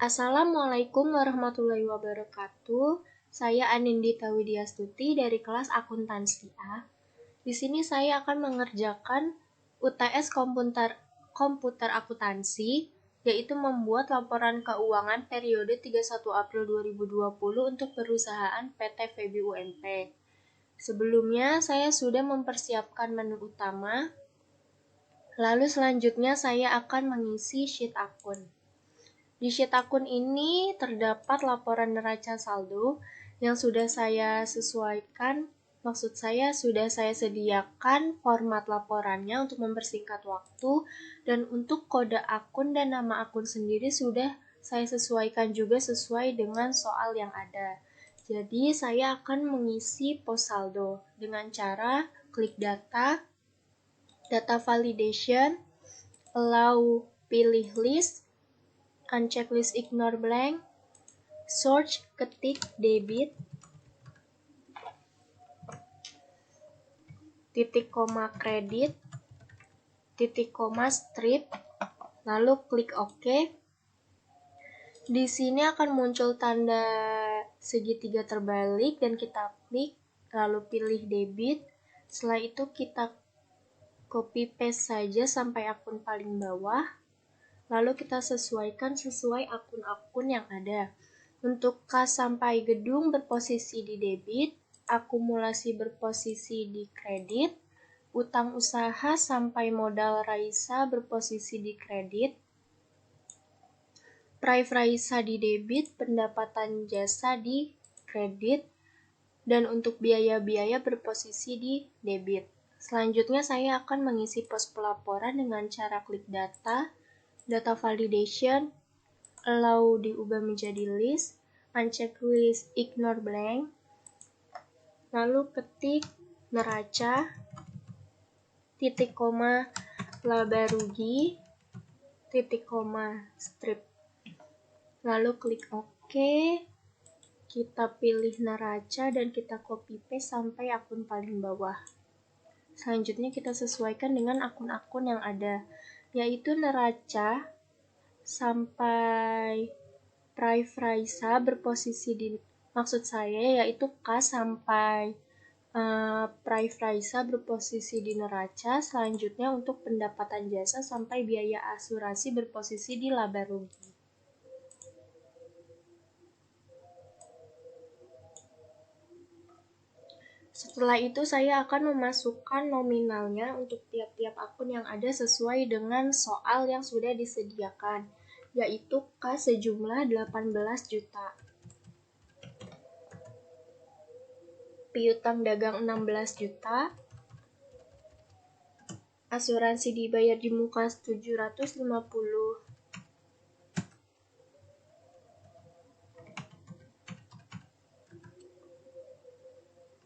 Assalamualaikum warahmatullahi wabarakatuh. Saya Anindita Widyastuti dari kelas Akuntansi A. Di sini saya akan mengerjakan UTS komputer akuntansi, yaitu membuat laporan keuangan periode 31 April 2020 untuk perusahaan PT VB UMP. Sebelumnya, saya sudah mempersiapkan menu utama. Lalu selanjutnya saya akan mengisi sheet akun. Di sheet akun ini terdapat laporan neraca saldo yang sudah saya sesuaikan, sudah saya sediakan format laporannya untuk mempersingkat waktu, dan untuk kode akun dan nama akun sendiri sudah saya sesuaikan juga sesuai dengan soal yang ada. Jadi saya akan mengisi pos saldo dengan cara klik data validation, allow pilih list, uncheck list ignore blank, search ketik debit, titik koma kredit, titik koma strip, lalu klik OK. Di sini akan muncul tanda segitiga terbalik dan kita klik, lalu pilih debit. Setelah itu kita copy paste saja sampai akun paling bawah. Lalu kita sesuaikan sesuai akun-akun yang ada. Untuk kas sampai gedung berposisi di debit, akumulasi berposisi di kredit, utang usaha sampai modal Raisa berposisi di kredit, price Raisa di debit, pendapatan jasa di kredit, dan untuk biaya-biaya berposisi di debit. Selanjutnya saya akan mengisi pos pelaporan dengan cara klik data validation, allow diubah menjadi list, uncheck list ignore blank, lalu ketik neraca, titik koma laba rugi, titik koma strip, lalu klik OK. Kita pilih neraca dan kita copy paste sampai akun paling bawah. Selanjutnya kita sesuaikan dengan akun-akun yang ada, yaitu neraca sampai price Raisa berposisi di, yaitu kas sampai price Raisa berposisi di neraca. Selanjutnya untuk pendapatan jasa sampai biaya asuransi berposisi di laba rugi. Setelah itu saya akan memasukkan nominalnya untuk tiap-tiap akun yang ada sesuai dengan soal yang sudah disediakan, yaitu kas sejumlah 18 juta. Piutang dagang 16 juta. Asuransi dibayar di muka 750.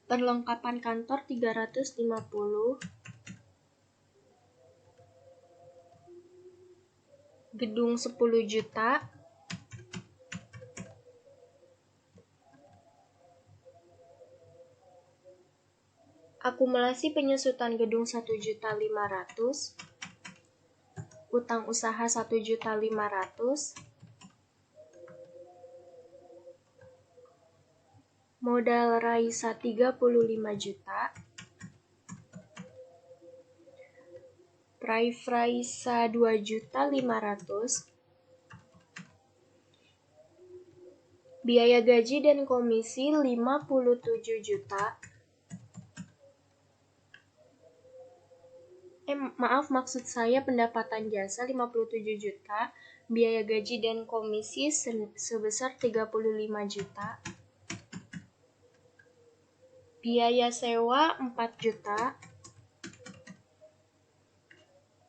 Perlengkapan kantor 350. Gedung 10 juta. Akumulasi penyusutan gedung 1.500.000. Utang usaha 1.500.000. Modal Raisa 35 juta. Price Raisa 2.500.000. Biaya gaji dan komisi 57 juta. Maksud saya pendapatan jasa 57 juta. Biaya gaji dan komisi sebesar 35 juta. Biaya sewa 4 juta.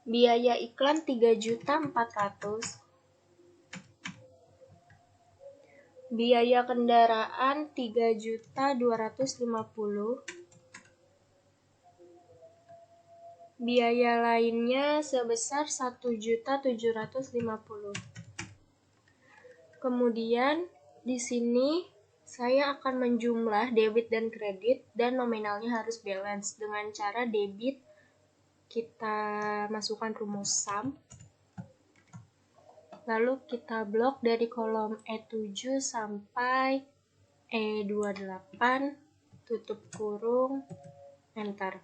Biaya iklan 3.400.000. Biaya kendaraan 3.250.000. Biaya lainnya sebesar 1.750.000. Kemudian di sini saya akan menjumlah debit dan kredit dan nominalnya harus balance. Dengan cara debit kita masukkan rumus sum. Lalu kita blok dari kolom E7 sampai E28, tutup kurung, enter.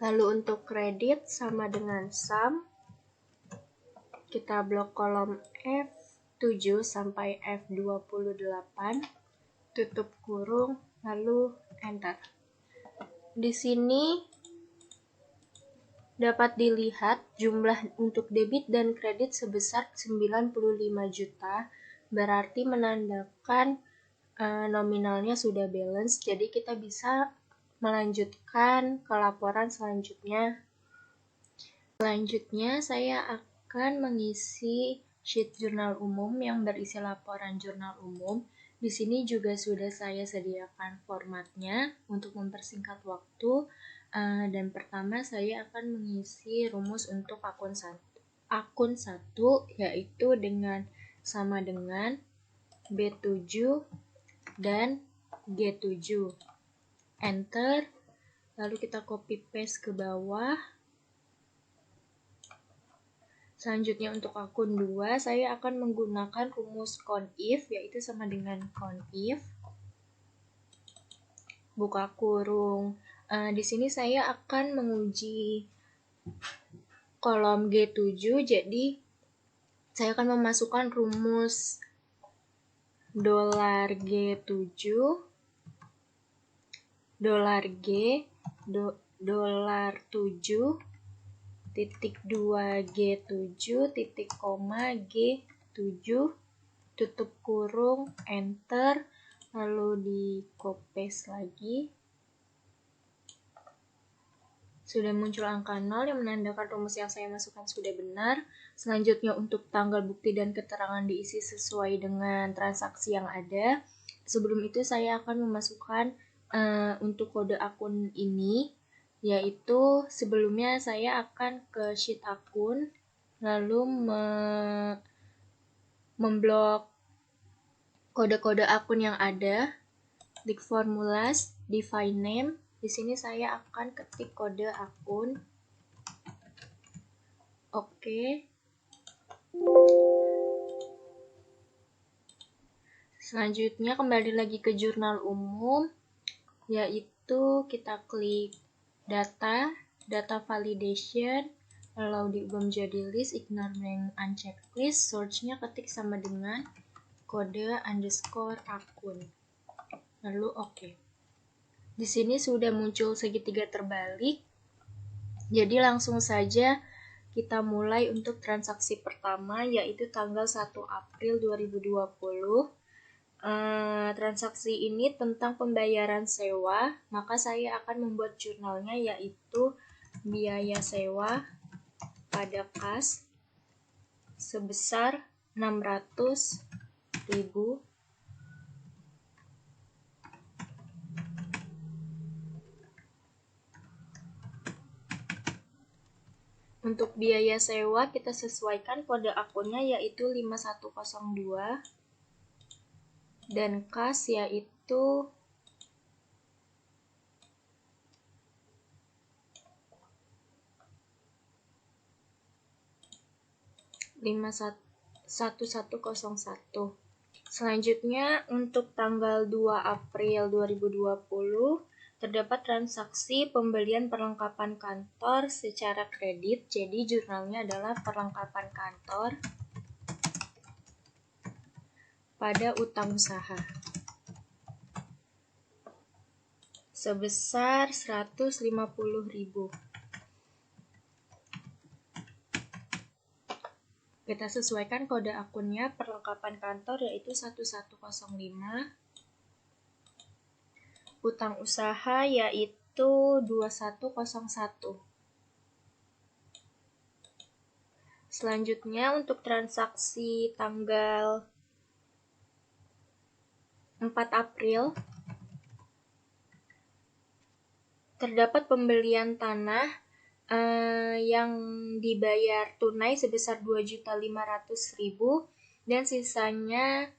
Lalu untuk kredit sama dengan sum, kita blok kolom F7 sampai F28, tutup kurung, lalu enter. Di sini dapat dilihat jumlah untuk debit dan kredit sebesar 95 juta, berarti menandakan nominalnya sudah balance, jadi kita bisa melanjutkan ke laporan selanjutnya. Selanjutnya saya akan mengisi sheet jurnal umum yang berisi laporan jurnal umum. Di sini juga sudah saya sediakan formatnya untuk mempersingkat waktu. Dan pertama saya akan mengisi rumus untuk akun 1 yaitu dengan sama dengan B7 dan G7. Enter. Lalu kita copy paste ke bawah. Selanjutnya untuk akun 2, saya akan menggunakan rumus conif, yaitu sama dengan conif, buka kurung. Di sini saya akan menguji kolom G7, jadi saya akan memasukkan rumus $G7, $7, titik 2 G7, titik koma G7, tutup kurung, enter, lalu di copy paste lagi. Sudah muncul angka 0 yang menandakan rumus yang saya masukkan sudah benar. Selanjutnya untuk tanggal bukti dan keterangan diisi sesuai dengan transaksi yang ada. Sebelum itu saya akan memasukkan untuk kode akun ini, yaitu sebelumnya saya akan ke sheet akun, lalu memblok kode-kode akun yang ada, klik formulas, define name. Di sini saya akan ketik kode akun. Oke. Selanjutnya kembali lagi ke jurnal umum, yaitu kita klik data validation, lalu diubah menjadi list, ignore blank unchecked list, search-nya ketik sama dengan kode underscore akun, lalu oke. Di sini sudah muncul segitiga terbalik, jadi langsung saja kita mulai untuk transaksi pertama, yaitu tanggal 1 April 2020. Transaksi ini tentang pembayaran sewa, maka saya akan membuat jurnalnya, yaitu biaya sewa pada kas sebesar 600.000. Untuk biaya sewa kita sesuaikan kode akunnya, yaitu 5102, dan kas yaitu 1101. Selanjutnya untuk tanggal 2 April 2020 terdapat transaksi pembelian perlengkapan kantor secara kredit, jadi jurnalnya adalah perlengkapan kantor pada utang usaha sebesar 150.000. Kita sesuaikan kode akunnya perlengkapan kantor, yaitu 1105. Utang usaha yaitu 2101. Selanjutnya untuk transaksi tanggal 4 April terdapat pembelian tanah yang dibayar tunai sebesar 2.500.000 dan sisanya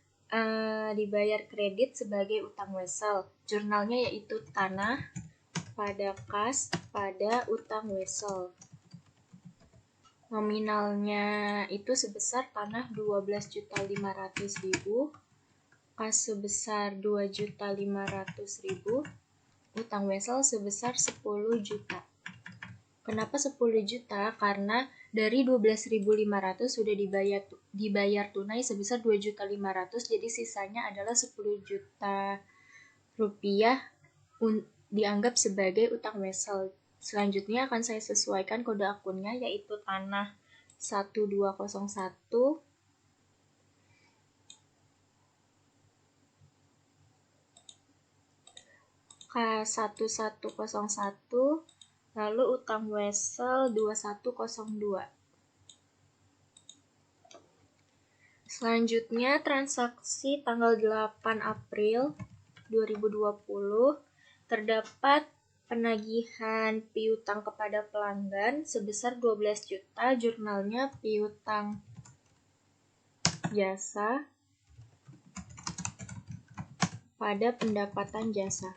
dibayar kredit sebagai utang wesel. Jurnalnya yaitu tanah pada kas pada utang wesel. Nominalnya itu sebesar tanah 12.500.000, kas sebesar 2.500.000, utang wesel sebesar 10 juta. Kenapa 10 juta? Karena dari 12.500 sudah dibayar tunai sebesar 2.500.000, jadi sisanya adalah 10 juta rupiah dianggap sebagai utang wesel. Selanjutnya akan saya sesuaikan kode akunnya, yaitu tanah 1201 K1101, lalu utang wesel 2102. Selanjutnya transaksi tanggal 8 April 2020 terdapat penagihan piutang kepada pelanggan sebesar 12 juta, jurnalnya piutang jasa pada pendapatan jasa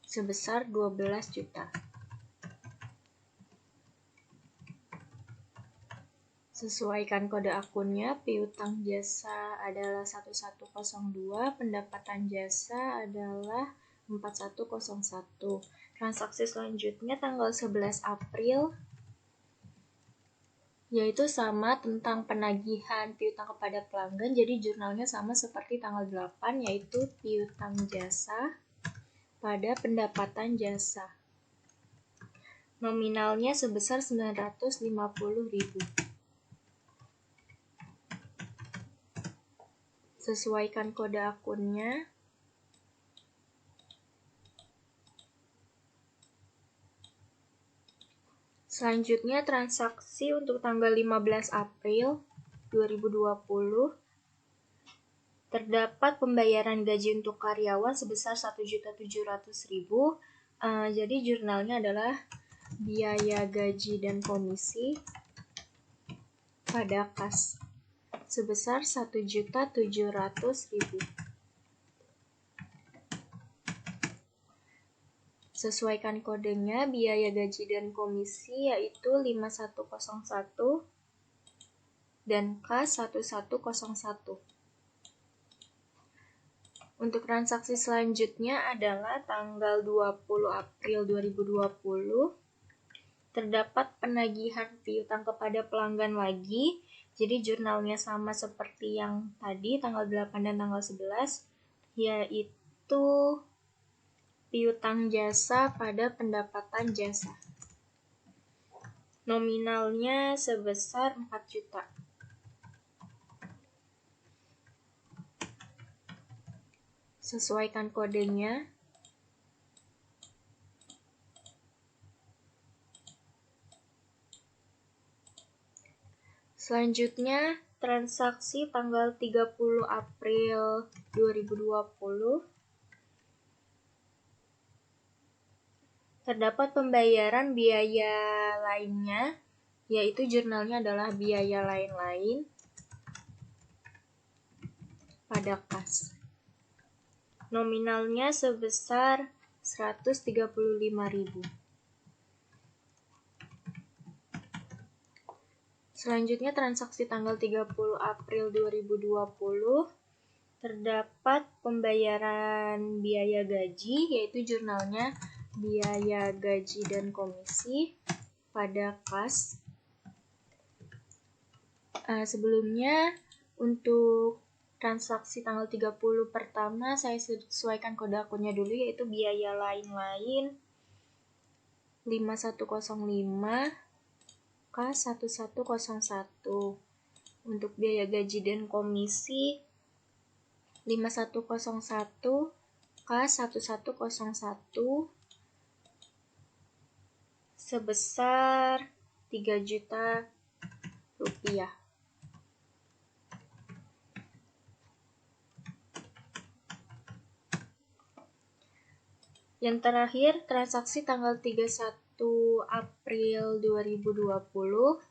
sebesar 12 juta. Sesuaikan kode akunnya, piutang jasa adalah 1102, pendapatan jasa adalah 4101. Transaksi selanjutnya tanggal 11 April, yaitu sama tentang penagihan piutang kepada pelanggan, jadi jurnalnya sama seperti tanggal 8, yaitu piutang jasa pada pendapatan jasa. Nominalnya sebesar 950.000. Sesuaikan kode akunnya. Selanjutnya transaksi untuk tanggal 15 April 2020 terdapat pembayaran gaji untuk karyawan sebesar 1.700.000. Jadi jurnalnya adalah biaya gaji dan komisi pada kas sebesar 1.700.000. Sesuaikan kodenya, biaya gaji dan komisi yaitu 5101 dan K1101. Untuk transaksi selanjutnya adalah tanggal 20 April 2020 terdapat penagihan piutang kepada pelanggan lagi. Jadi jurnalnya sama seperti yang tadi, tanggal 8 dan tanggal 11, yaitu piutang jasa pada pendapatan jasa. Nominalnya sebesar 4 juta. Sesuaikan kodenya. Selanjutnya, transaksi tanggal 30 April 2020 terdapat pembayaran biaya lainnya, yaitu jurnalnya adalah biaya lain-lain pada kas. Nominalnya sebesar 135.000. Selanjutnya transaksi tanggal 30 April 2020 terdapat pembayaran biaya gaji, yaitu jurnalnya biaya gaji dan komisi pada kas. Sebelumnya untuk transaksi tanggal 30 pertama saya sesuaikan kode akunnya dulu, yaitu biaya lain-lain 5105 K1101. Untuk biaya gaji dan komisi 5101 K1101 sebesar 3 juta rupiah. Yang terakhir, transaksi tanggal 31 April 2020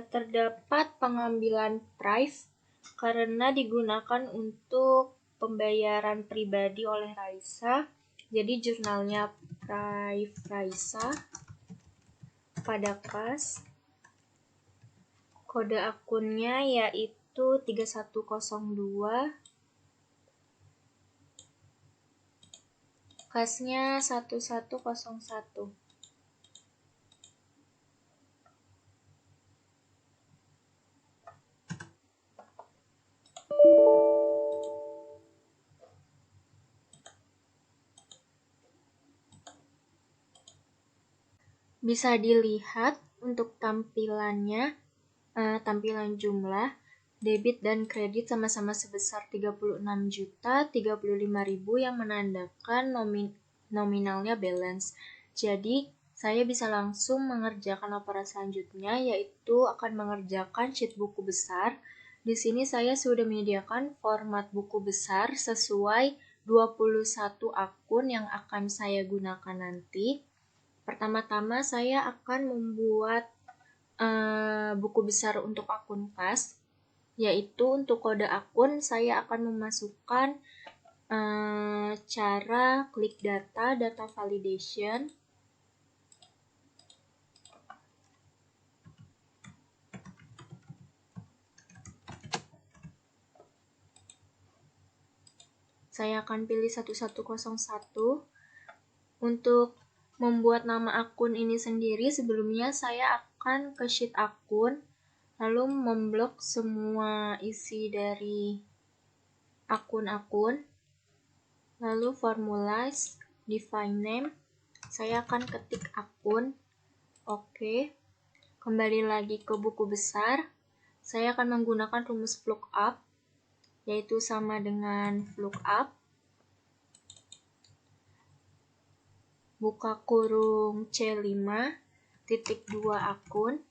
terdapat pengambilan price karena digunakan untuk pembayaran pribadi oleh Raisa. Jadi jurnalnya Raisa pada kas. Kode akunnya yaitu 3102. Kasnya 1101. Bisa dilihat untuk tampilannya, tampilan jumlah, debit dan kredit sama-sama sebesar 36.035.000 yang menandakan nominalnya balance. Jadi, saya bisa langsung mengerjakan laporan selanjutnya, yaitu akan mengerjakan sheet buku besar. Di sini saya sudah menyediakan format buku besar sesuai 21 akun yang akan saya gunakan nanti. Pertama-tama saya akan membuat buku besar untuk akun kas, yaitu untuk kode akun saya akan memasukkan cara klik data validation. Saya akan pilih 1101. Untuk membuat nama akun ini sendiri, sebelumnya saya akan ke sheet akun, lalu memblok semua isi dari akun-akun, lalu formulas, define name, saya akan ketik akun, oke. Kembali lagi ke buku besar, saya akan menggunakan rumus lookup, yaitu sama dengan lookup, buka kurung C5, titik 2 akun,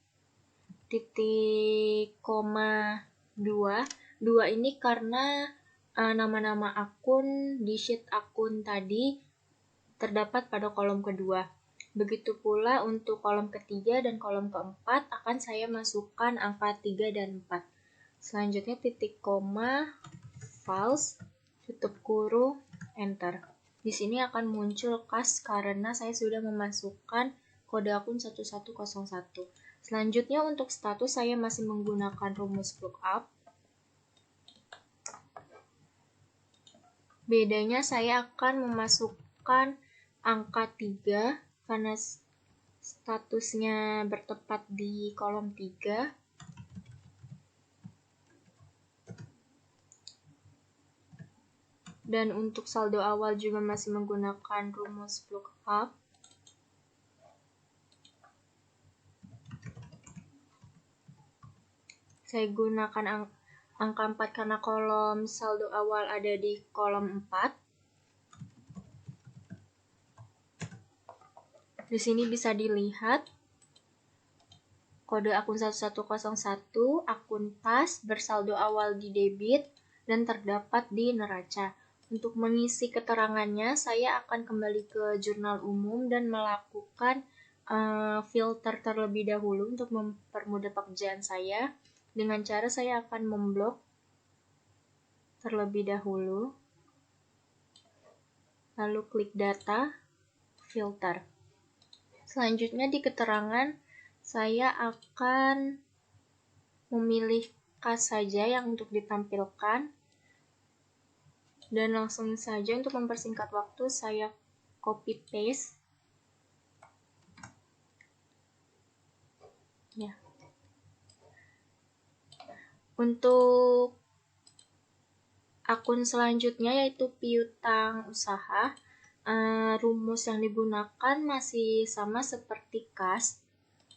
titik koma 2. 2 ini karena nama-nama akun di sheet akun tadi terdapat pada kolom kedua. Begitu pula untuk kolom ketiga dan kolom keempat akan saya masukkan angka 3 dan 4. Selanjutnya titik koma, false, tutup kurung, enter. Di sini akan muncul kas karena saya sudah memasukkan kode akun 1101. Selanjutnya untuk status saya masih menggunakan rumus lookup. Bedanya saya akan memasukkan angka 3 karena statusnya bertepat di kolom 3. Dan untuk saldo awal juga masih menggunakan rumus lookup. Saya gunakan angka 4 karena kolom saldo awal ada di kolom 4. Di sini bisa dilihat kode akun 1101, akun pas, bersaldo awal di debit, dan terdapat di neraca. Untuk mengisi keterangannya, saya akan kembali ke jurnal umum dan melakukan filter terlebih dahulu untuk mempermudah pekerjaan saya. Dengan cara saya akan memblok terlebih dahulu, lalu klik data, filter. Selanjutnya di keterangan, saya akan memilih kas saja yang untuk ditampilkan, dan langsung saja untuk mempersingkat waktu saya copy paste. Ya. Untuk akun selanjutnya yaitu piutang usaha, rumus yang digunakan masih sama seperti kas.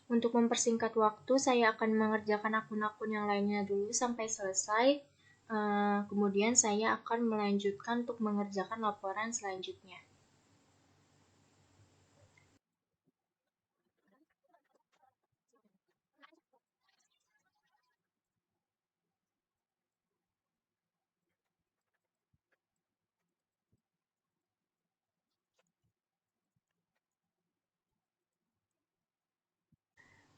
Untuk mempersingkat waktu, saya akan mengerjakan akun-akun yang lainnya dulu sampai selesai. Kemudian saya akan melanjutkan untuk mengerjakan laporan selanjutnya.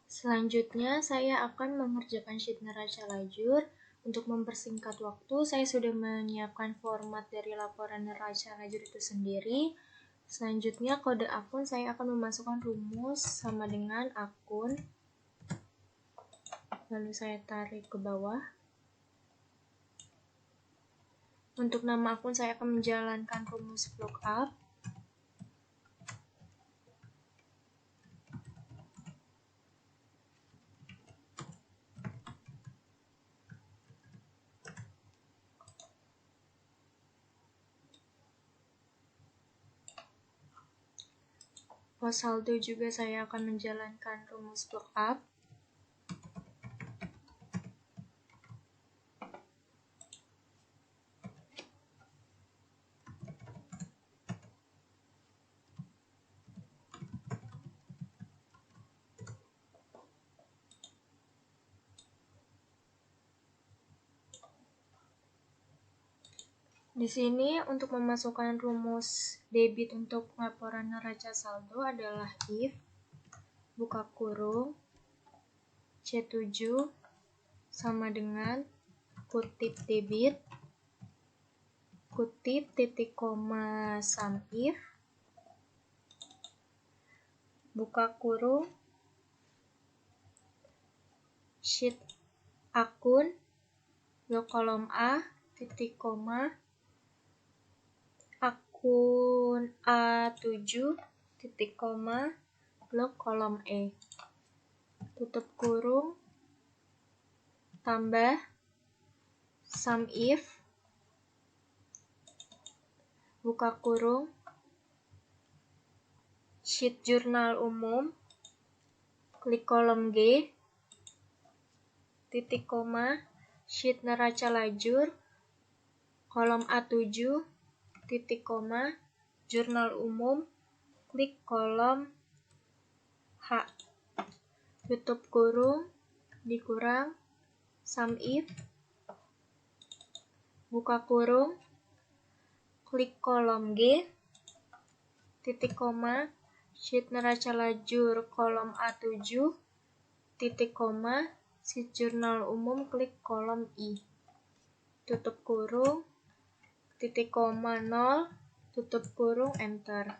Selanjutnya, saya akan mengerjakan sheet neraca lajur. Untuk mempersingkat waktu, saya sudah menyiapkan format dari laporan neraca lajur itu sendiri. Selanjutnya kode akun, saya akan memasukkan rumus sama dengan akun. Lalu saya tarik ke bawah. Untuk nama akun saya akan menjalankan rumus lookup. Pos saldo juga saya akan menjalankan rumus lookup. Di sini untuk memasukkan rumus debit untuk laporan neraca saldo adalah if buka kurung C7 sama dengan kutip debit kutip titik koma sum if buka kurung sheet akun blok kolom A titik koma akun A7 titik koma blok kolom E tutup kurung tambah sum if buka kurung sheet jurnal umum klik kolom G titik koma sheet neraca lajur kolom A7 titik koma jurnal umum klik kolom H tutup kurung dikurang sum if buka kurung klik kolom G titik koma sheet neraca lajur kolom A7 titik koma sheet jurnal umum klik kolom I tutup kurung titik koma 0 tutup kurung enter.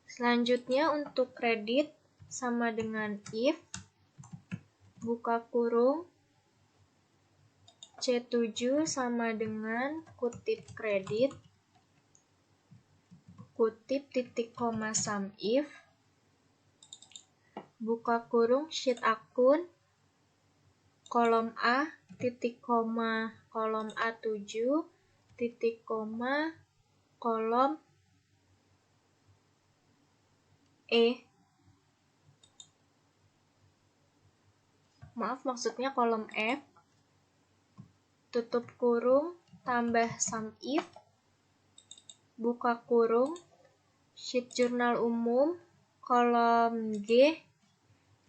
Selanjutnya untuk kredit sama dengan if buka kurung C7 sama dengan kutip kredit kutip titik koma sum if buka kurung sheet akun kolom A titik koma kolom A7 titik koma kolom E maksudnya kolom F tutup kurung tambah sum if buka kurung sheet jurnal umum kolom G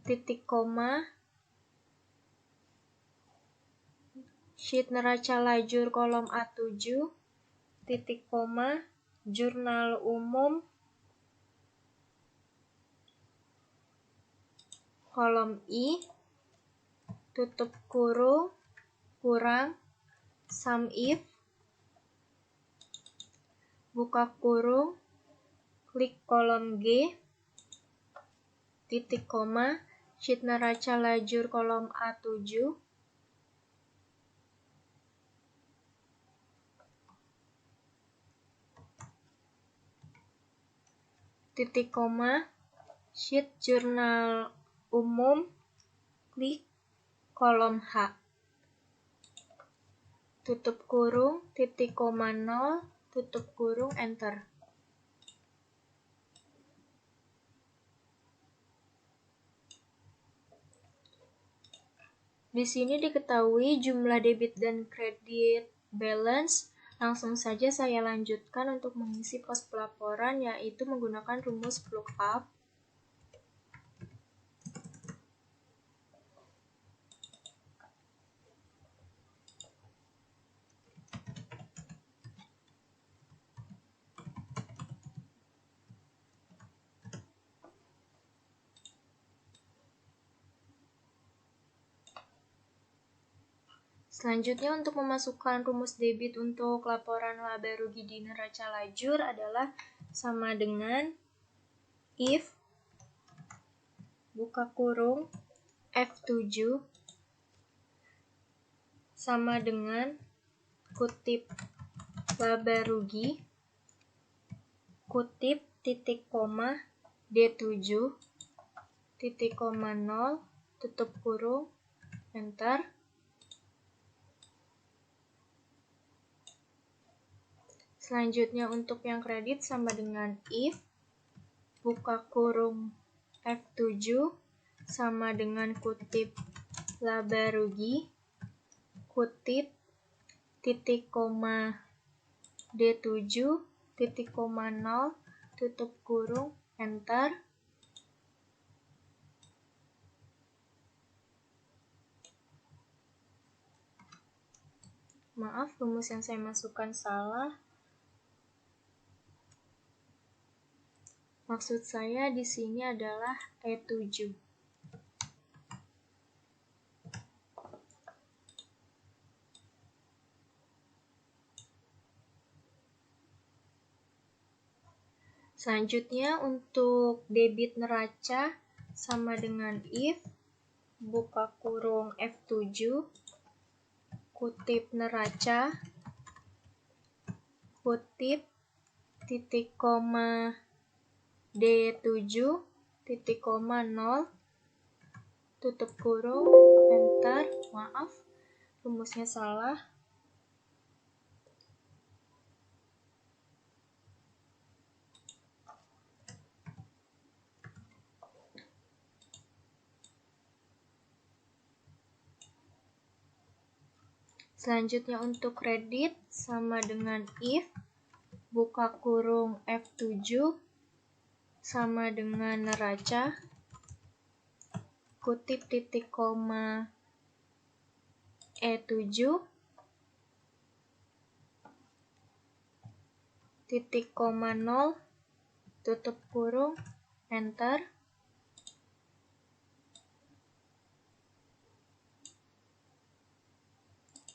titik koma sheet neraca lajur kolom A7 titik koma jurnal umum kolom I tutup kurung kurang sum if buka kurung klik kolom G titik koma sheet neraca lajur kolom A7 titik koma sheet jurnal umum klik kolom H tutup kurung titik koma 0 tutup kurung enter. Di sini diketahui jumlah debit dan kredit balance. Langsung saja saya lanjutkan untuk mengisi pos pelaporan, yaitu menggunakan rumus lookup. Selanjutnya untuk memasukkan rumus debit untuk laporan laba rugi di neraca lajur adalah sama dengan if buka kurung F7 sama dengan kutip laba rugi kutip titik koma D7 titik koma 0 tutup kurung enter. Selanjutnya untuk yang kredit sama dengan if buka kurung F7 sama dengan kutip laba rugi kutip titik koma D7 titik koma 0 tutup kurung enter. Maaf, rumus yang saya masukkan salah. Maksud saya di sini adalah E7. Selanjutnya untuk debit neraca sama dengan if buka kurung F7 kutip neraca kutip titik koma D7 titik koma 0 tutup kurung enter. Maaf, rumusnya salah. Selanjutnya untuk kredit sama dengan if buka kurung F7 sama dengan neraca kutip titik koma E7 titik koma 0 tutup kurung enter.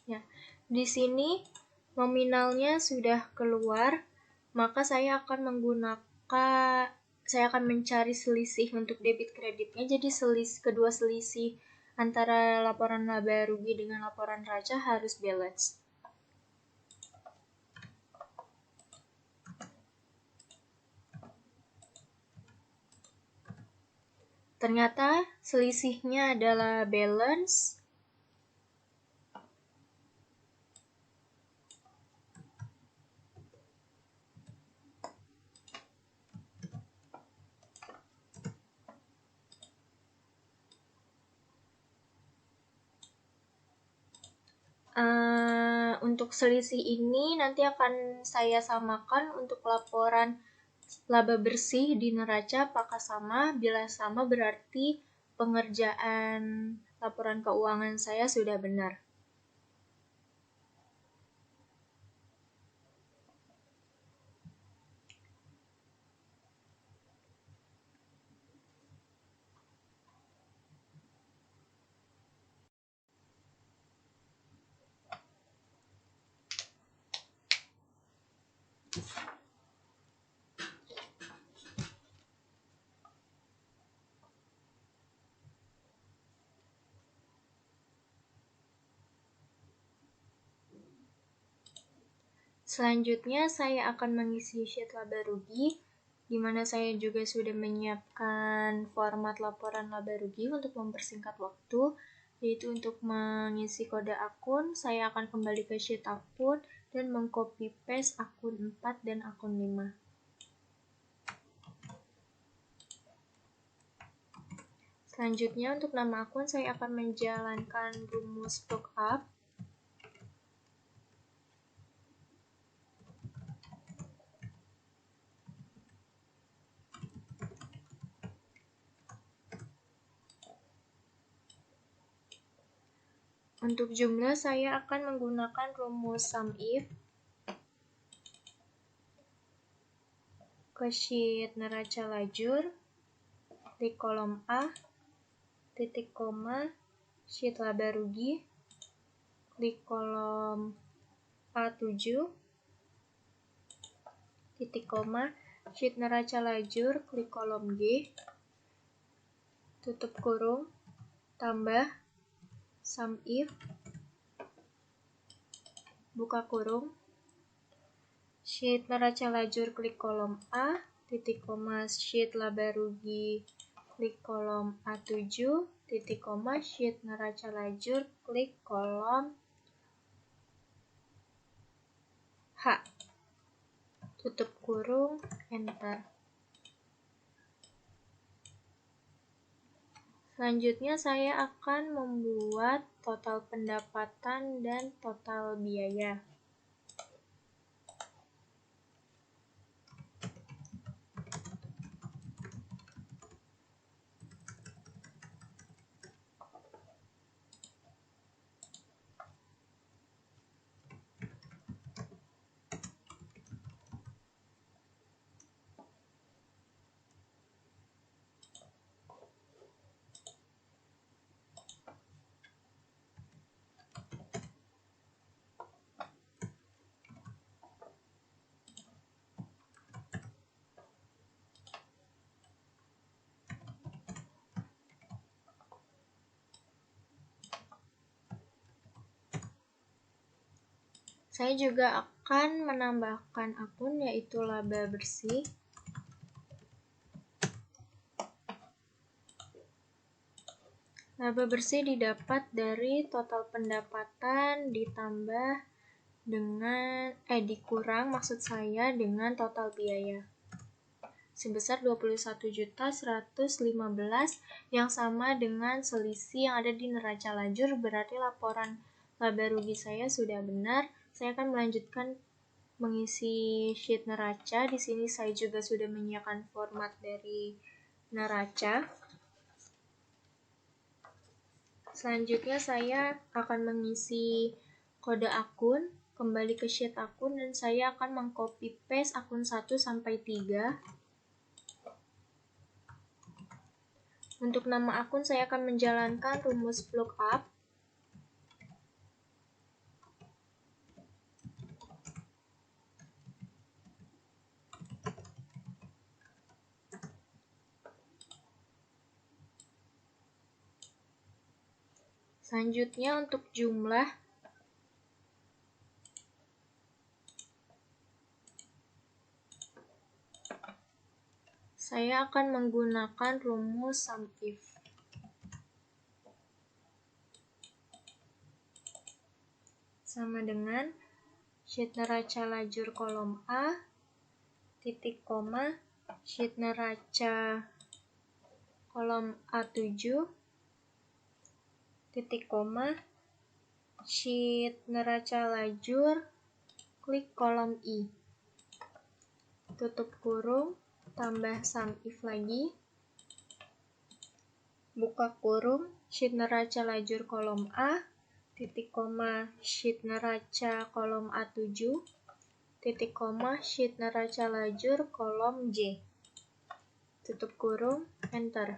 Ya, di sini nominalnya sudah keluar, maka saya akan mencari selisih untuk debit kreditnya. Jadi kedua selisih antara laporan laba rugi dengan laporan neraca harus balance. Ternyata selisihnya adalah balance. Untuk selisih ini nanti akan saya samakan untuk laporan laba bersih di neraca apakah sama. Bila sama berarti pengerjaan laporan keuangan saya sudah benar. Selanjutnya saya akan mengisi sheet laba rugi, di mana saya juga sudah menyiapkan format laporan laba rugi untuk mempersingkat waktu, yaitu untuk mengisi kode akun, saya akan kembali ke sheet akun dan mengcopy paste akun 4 dan akun 5. Selanjutnya untuk nama akun saya akan menjalankan rumus lookup. Untuk jumlah saya akan menggunakan rumus SUMIF ke sheet neraca lajur di kolom A titik koma sheet laba rugi klik kolom A7, titik koma, sheet neraca lajur, klik kolom G, tutup kurung, tambah, sum if, buka kurung, sheet neraca lajur, klik kolom A, titik koma, sheet laba rugi, klik kolom A7, titik koma, sheet neraca lajur, klik kolom H, tutup kurung, enter. Selanjutnya saya akan membuat total pendapatan dan total biaya. Saya juga akan menambahkan akun, yaitu laba bersih. Laba bersih didapat dari total pendapatan ditambah dengan dengan total biaya sebesar 21.115 yang sama dengan selisih yang ada di neraca lajur. Berarti laporan laba rugi saya sudah benar. Saya akan melanjutkan mengisi sheet neraca. Di sini saya juga sudah menyiapkan format dari neraca. Selanjutnya saya akan mengisi kode akun, kembali ke sheet akun, dan saya akan mengcopy paste akun 1 sampai 3. Untuk nama akun saya akan menjalankan rumus lookup. Selanjutnya untuk jumlah, saya akan menggunakan rumus sum if. Sama dengan sheet neraca lajur kolom A, titik koma, sheet neraca kolom A7, titik koma, sheet neraca lajur, klik kolom I, tutup kurung, tambah sum if lagi, buka kurung, sheet neraca lajur kolom A, titik koma, sheet neraca kolom A7, titik koma, sheet neraca lajur kolom J, tutup kurung, enter.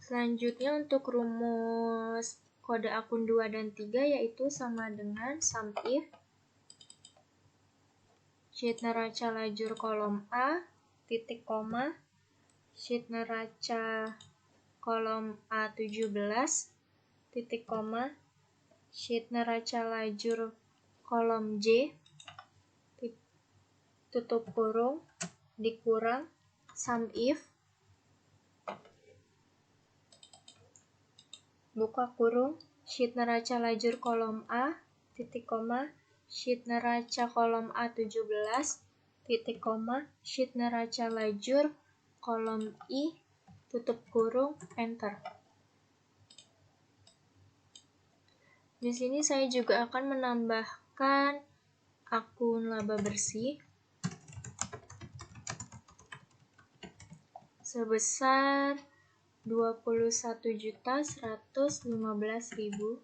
Selanjutnya untuk rumus kode akun 2 dan 3, yaitu sama dengan sum if sheet neraca lajur kolom A, titik koma, sheet neraca kolom A17, titik koma, sheet neraca lajur kolom J, tutup kurung, dikurang, sum if, buka kurung, sheet neraca lajur kolom A, titik koma, sheet neraca kolom A17, titik koma, sheet neraca lajur kolom I, tutup kurung, enter. Di sini saya juga akan menambahkan akun laba bersih sebesar 21.115.000.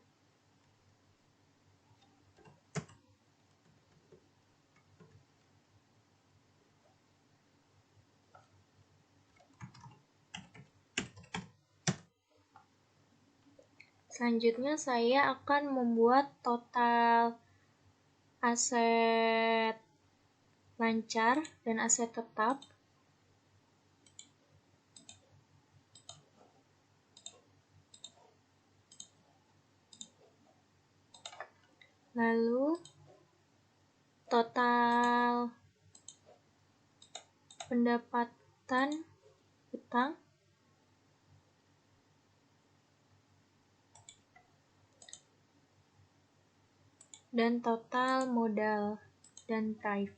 Selanjutnya saya akan membuat total aset lancar dan aset tetap. Lalu total pendapatan utang dan total modal dan price.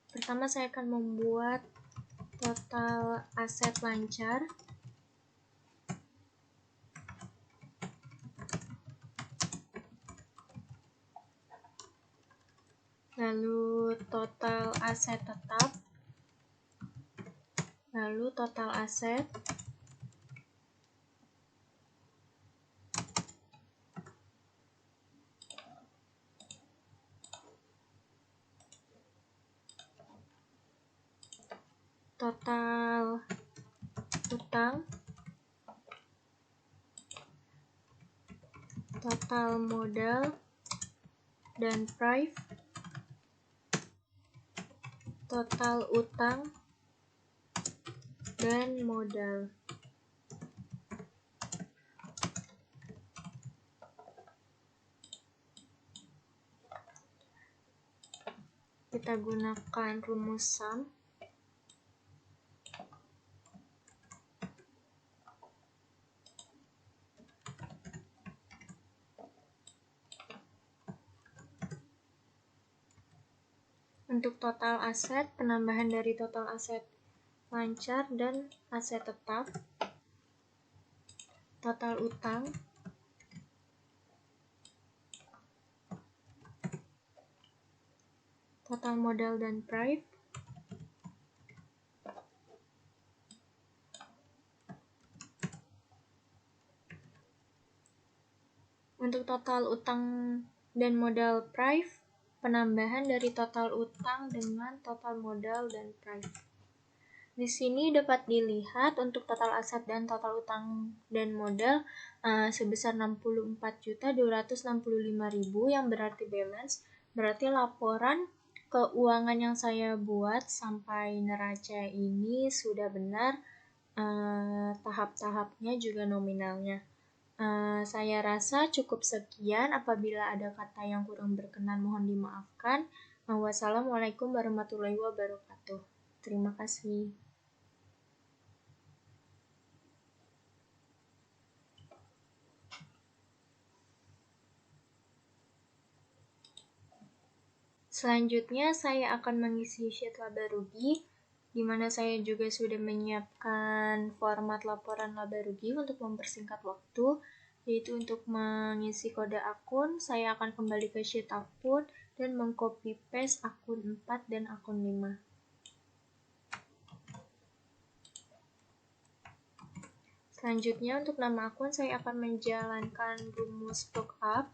Pertama saya akan membuat total aset lancar. Lalu total aset tetap. Lalu total aset. Total utang, total modal dan price, total utang dan modal. Kita gunakan rumus sum. Untuk total aset, penambahan dari total aset lancar dan aset tetap. Total utang. Total modal dan price. Untuk total utang dan modal price, penambahan dari total utang dengan total modal dan price. Di sini dapat dilihat untuk total aset dan total utang dan modal sebesar 64.265.000 yang berarti balance. Berarti laporan keuangan yang saya buat sampai neraca ini sudah benar, tahap-tahapnya juga nominalnya. Saya rasa cukup sekian. Apabila ada kata yang kurang berkenan mohon dimaafkan. Wassalamualaikum warahmatullahi wabarakatuh. Terima kasih. Selanjutnya saya akan mengisi sheet laba rugi, di mana saya juga sudah menyiapkan format laporan laba rugi untuk mempersingkat waktu, yaitu untuk mengisi kode akun, saya akan kembali ke sheet akun dan mengcopy paste akun 4 dan akun 5. Selanjutnya untuk nama akun saya akan menjalankan rumus lookup.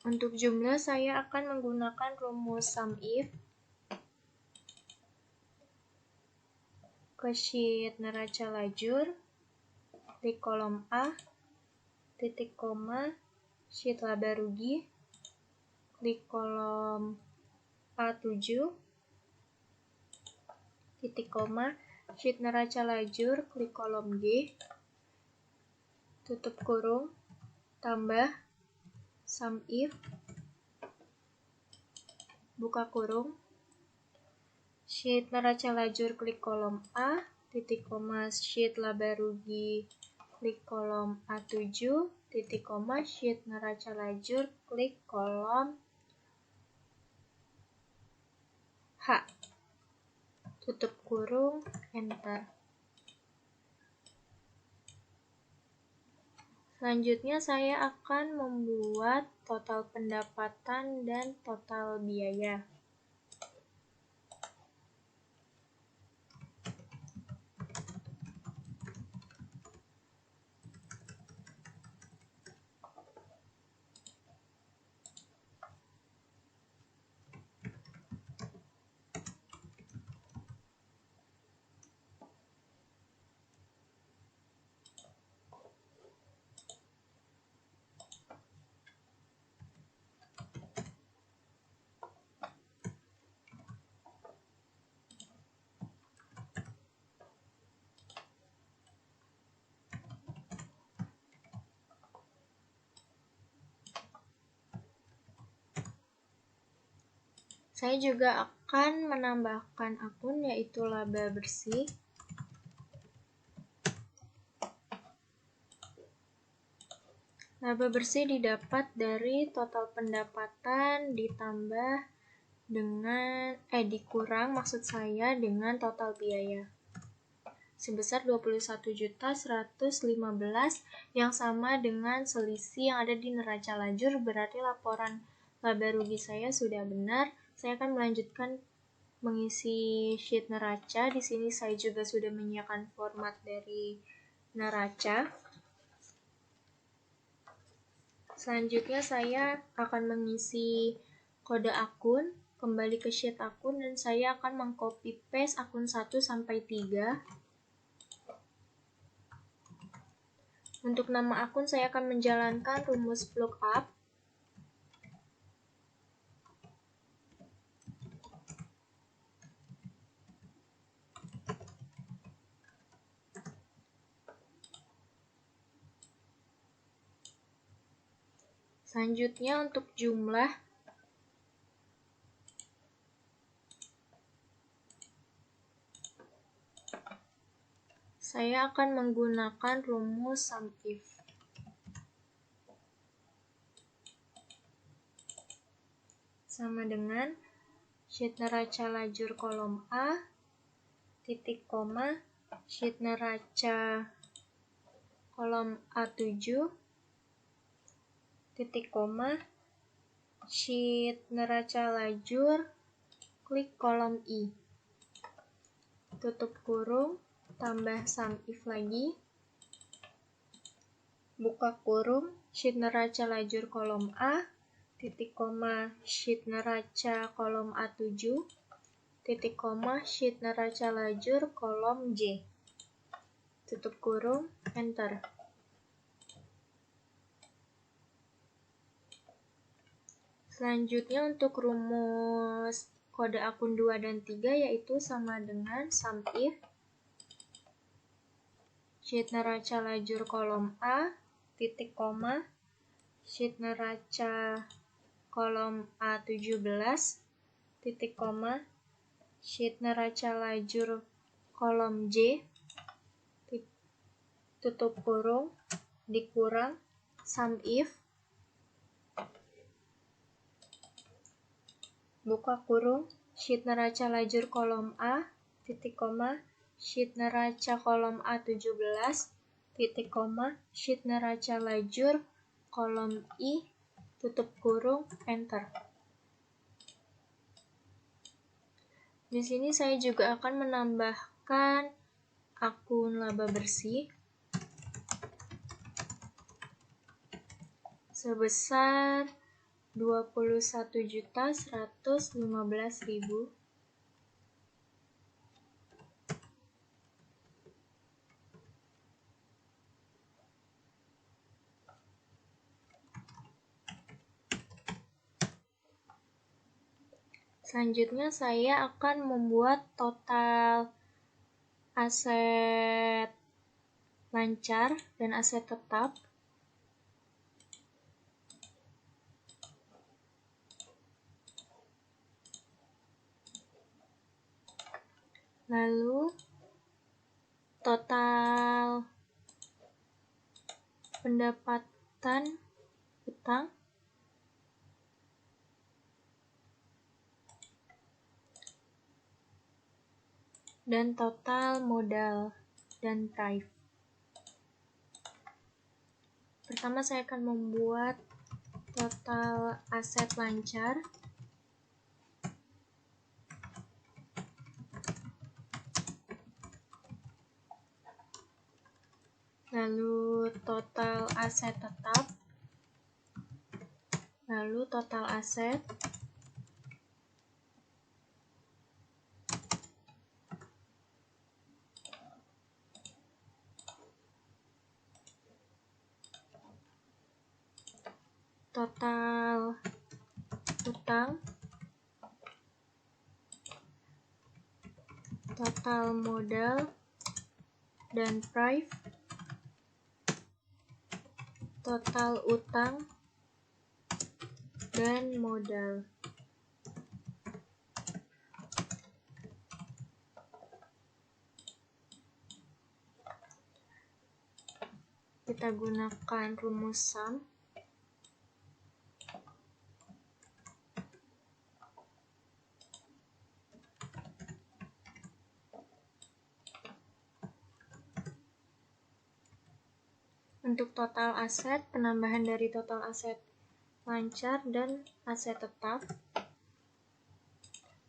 Untuk jumlah saya akan menggunakan rumus SUMIF. Ke sheet neraca lajur, klik kolom A, titik koma, sheet laba rugi, klik kolom A7, titik koma, sheet neraca lajur, klik kolom G, tutup kurung, tambah, SUMIF, buka kurung, sheet neraca lajur, klik kolom A, titik koma, sheet laba rugi, klik kolom A7, titik koma, sheet neraca lajur, klik kolom H, tutup kurung, enter. Selanjutnya saya akan membuat total pendapatan dan total biaya. Saya juga akan menambahkan akun, yaitu laba bersih. Laba bersih didapat dari total pendapatan ditambah dengan dikurang maksud saya dengan total biaya sebesar 21.115 yang sama dengan selisih yang ada di neraca lajur. Berarti laporan laba rugi saya sudah benar. Saya akan melanjutkan mengisi sheet neraca. Di sini saya juga sudah menyiapkan format dari neraca. Selanjutnya saya akan mengisi kode akun, kembali ke sheet akun, dan saya akan mengcopy paste akun 1 sampai 3. Untuk nama akun saya akan menjalankan rumus lookup. Selanjutnya untuk jumlah, saya akan menggunakan rumus SUMIF. Sama dengan sheet neraca lajur kolom A, titik koma, sheet neraca kolom A7, titik koma, sheet neraca lajur, klik kolom I, tutup kurung, tambah SUMIF lagi, buka kurung, sheet neraca lajur kolom A, titik koma, sheet neraca kolom A7, titik koma, sheet neraca lajur kolom J, tutup kurung, enter. Selanjutnya untuk rumus kode akun 2 dan 3 yaitu sama dengan SUMIF sheet neraca lajur kolom A, titik koma, sheet neraca kolom A17, titik koma, sheet neraca lajur kolom J, tutup kurung, dikurang, SUMIF, buka kurung, sheet neraca lajur kolom A, titik koma, sheet neraca kolom A17, titik koma, sheet neraca lajur kolom I, tutup kurung, enter. Di sini saya juga akan menambahkan akun laba bersih sebesar 21.115.000. Selanjutnya saya akan membuat total aset lancar dan aset tetap. Lalu total pendapatan utang, dan total modal dan price. Pertama saya akan membuat total aset lancar. Lalu total aset tetap. Lalu total aset. Total utang, total modal dan price, total utang dan modal. Kita gunakan rumus sum. Untuk total aset, penambahan dari total aset lancar dan aset tetap.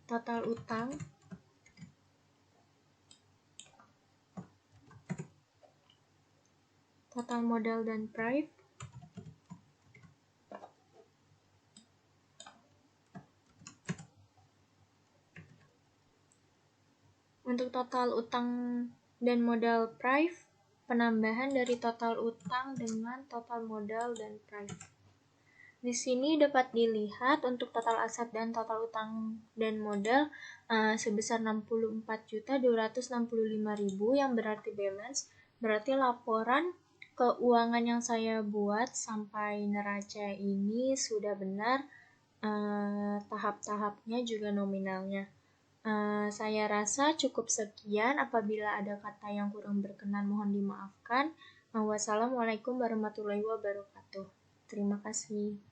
Total utang. Total modal dan price. Untuk total utang dan modal price, penambahan dari total utang dengan total modal dan price. Di sini dapat dilihat untuk total aset dan total utang dan modal sebesar 64.265.000 yang berarti balance, berarti laporan keuangan yang saya buat sampai neraca ini sudah benar, tahap-tahapnya juga nominalnya. Saya rasa cukup sekian. Apabila ada kata yang kurang berkenan mohon dimaafkan. Wassalamualaikum warahmatullahi wabarakatuh. Terima kasih.